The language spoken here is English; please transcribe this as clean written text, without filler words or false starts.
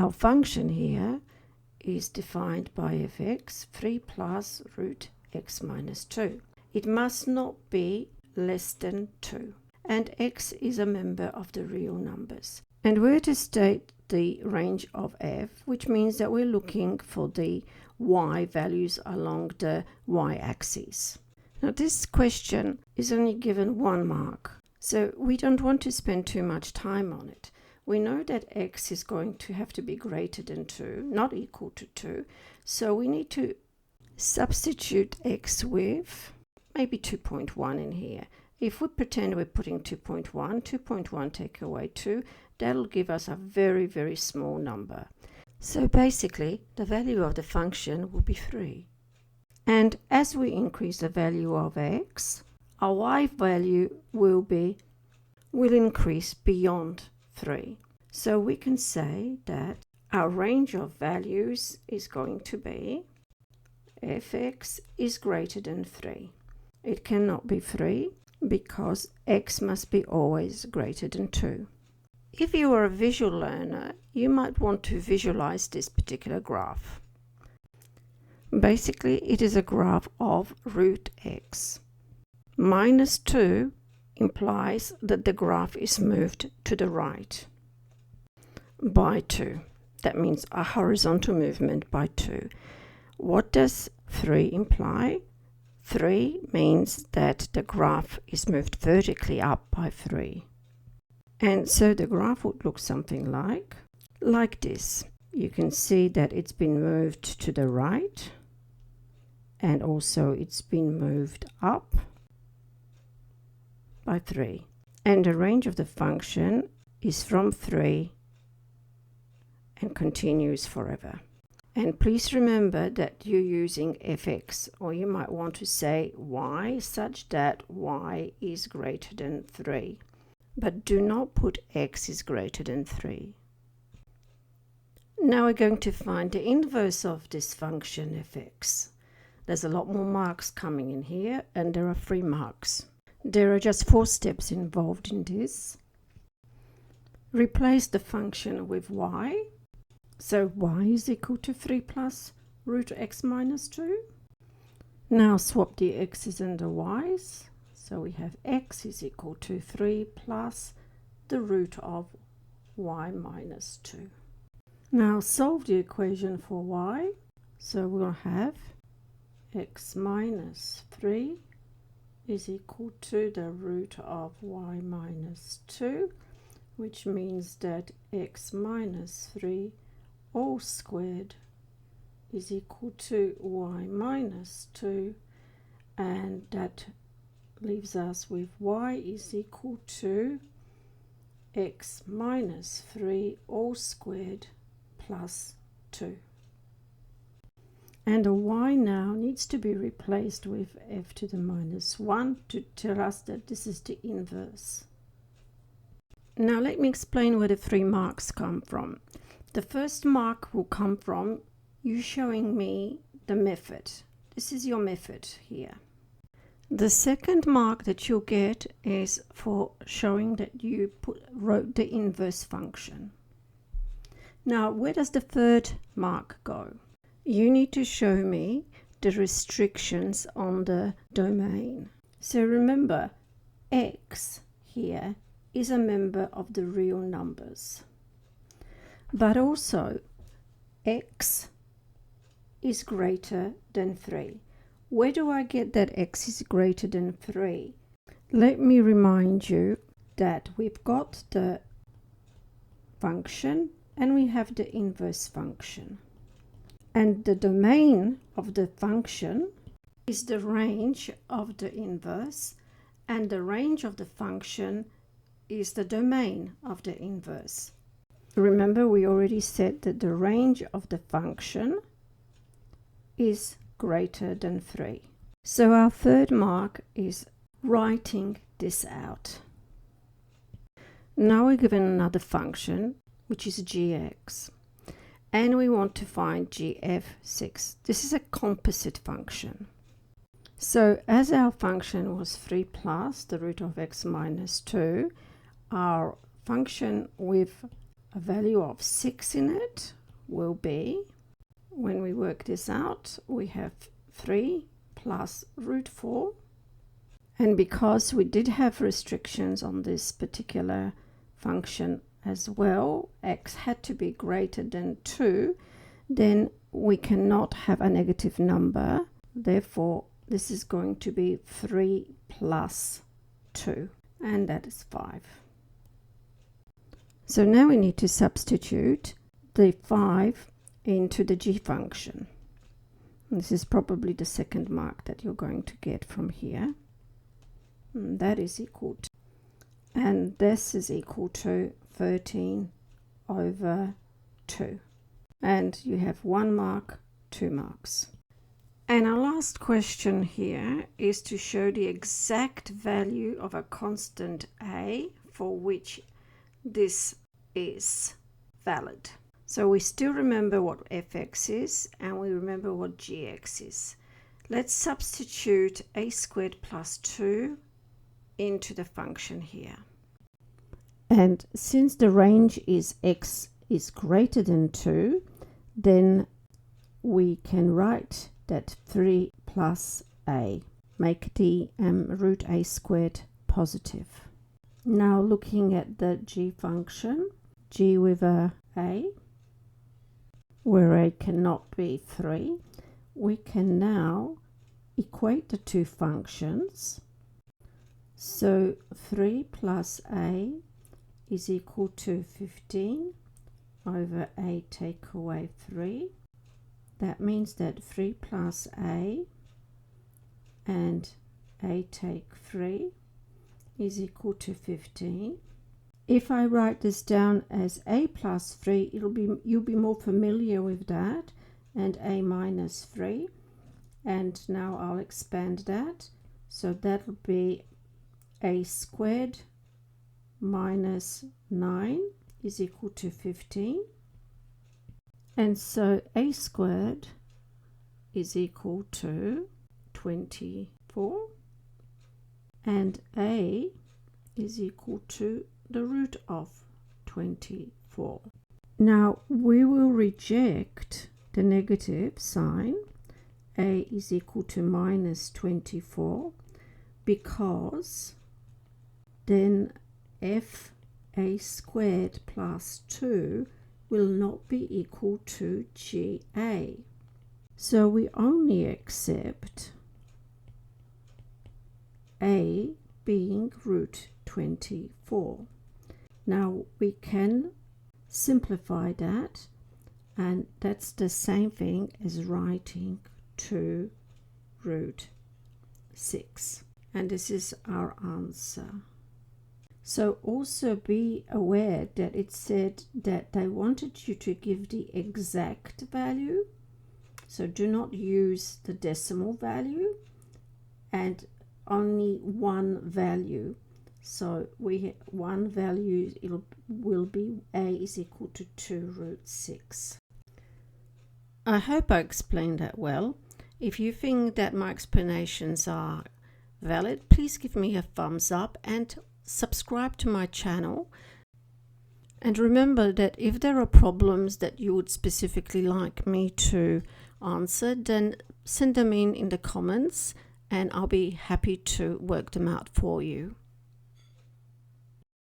Our function here is defined by f(x), 3 plus root x minus 2. It must not be less than 2. And x is a member of the real numbers. And we're to state the range of f, which means that we're looking for the y values along the y-axis. Now this question is only given 1 mark, so we don't want to spend too much time on it. We know that x is going to have to be greater than 2, not equal to 2, so we need to substitute x with maybe 2.1 in here. If we pretend we're putting 2.1 take away 2, that'll give us a very, very small number. So basically, the value of the function will be 3. And as we increase the value of x, our y value will increase beyond 3. So we can say that our range of values is going to be f(x) is greater than 3. It cannot be 3 because x must be always greater than 2. If you are a visual learner, you might want to visualize this particular graph. Basically, it is a graph of root x. Minus 2 implies that the graph is moved to the right by 2. That means a horizontal movement by 2. What does 3 imply? 3 means that the graph is moved vertically up by 3. And so the graph would look something like this. You can see that it's been moved to the right, and also it's been moved up by 3. And the range of the function is from 3 and continues forever. And please remember that you're using f(x), or you might want to say y, such that y is greater than 3. But do not put x is greater than 3. Now we're going to find the inverse of this function f(x). There's a lot more marks coming in here, and there are 3 marks. There are just 4 steps involved in this. Replace the function with y. So y is equal to 3 plus root x minus 2. Now swap the x's and the y's. So we have x is equal to 3 plus the root of y minus 2. Now solve the equation for y. So we'll have x minus 3 is equal to the root of y minus 2, which means that x minus 3 all squared is equal to y minus 2, and that leaves us with y is equal to x minus 3 all squared plus 2. And the y now needs to be replaced with f to the minus 1 to tell us that this is the inverse. Now let me explain where the 3 marks come from. The first mark will come from you showing me the method. This is your method here. The second mark that you'll get is for showing that you wrote the inverse function. Now, where does the third mark go? You need to show me the restrictions on the domain. So remember, x here is a member of the real numbers. But also, x is greater than 3. Where do I get that x is greater than 3? Let me remind you that we've got the function and we have the inverse function. And the domain of the function is the range of the inverse, and the range of the function is the domain of the inverse. Remember, we already said that the range of the function is greater than 3. So our third mark is writing this out. Now we're given another function, which is gx. And we want to find gf(6). This is a composite function. So as our function was 3 plus the root of x minus 2, our function with a value of 6 in it will be, when we work this out, we have 3 plus root 4. And because we did have restrictions on this particular function as well, x had to be greater than 2, then we cannot have a negative number. Therefore, this is going to be 3 plus 2, and that is 5. So now we need to substitute the 5 into the g function. This is probably the second mark that you're going to get from here. And that is equal to, and this is equal to 13 over 2. And you have 1 mark, 2 marks. And our last question here is to show the exact value of a constant a for which this is valid. So we still remember what fx is, and we remember what gx is. Let's substitute a squared plus 2 into the function here. And since the range is x is greater than 2, then we can write that 3 plus a, make the root a squared positive. Now looking at the g function, g with a, where a cannot be 3, we can now equate the two functions. So 3 plus a is equal to 15 over a take away 3. That means that 3 plus a and a take 3 is equal to 15. If I write this down as a plus 3, you'll be more familiar with that, and a minus 3. And now I'll expand that. So that will be a squared minus 9 is equal to 15. And so a squared is equal to 24. And a is equal to the root of 24. Now we will reject the negative sign. A is equal to minus 24, because then f a squared plus 2 will not be equal to GA. So we only accept a being root 24. Now we can simplify that, and that's the same thing as writing 2 root 6. And this is our answer. So also be aware that it said that they wanted you to give the exact value. So do not use the decimal value and only one value. So one value will be a is equal to 2 root 6. I hope I explained that well. If you think that my explanations are valid, please give me a thumbs up and subscribe to my channel. And remember that if there are problems that you would specifically like me to answer, then send them in the comments, and I'll be happy to work them out for you.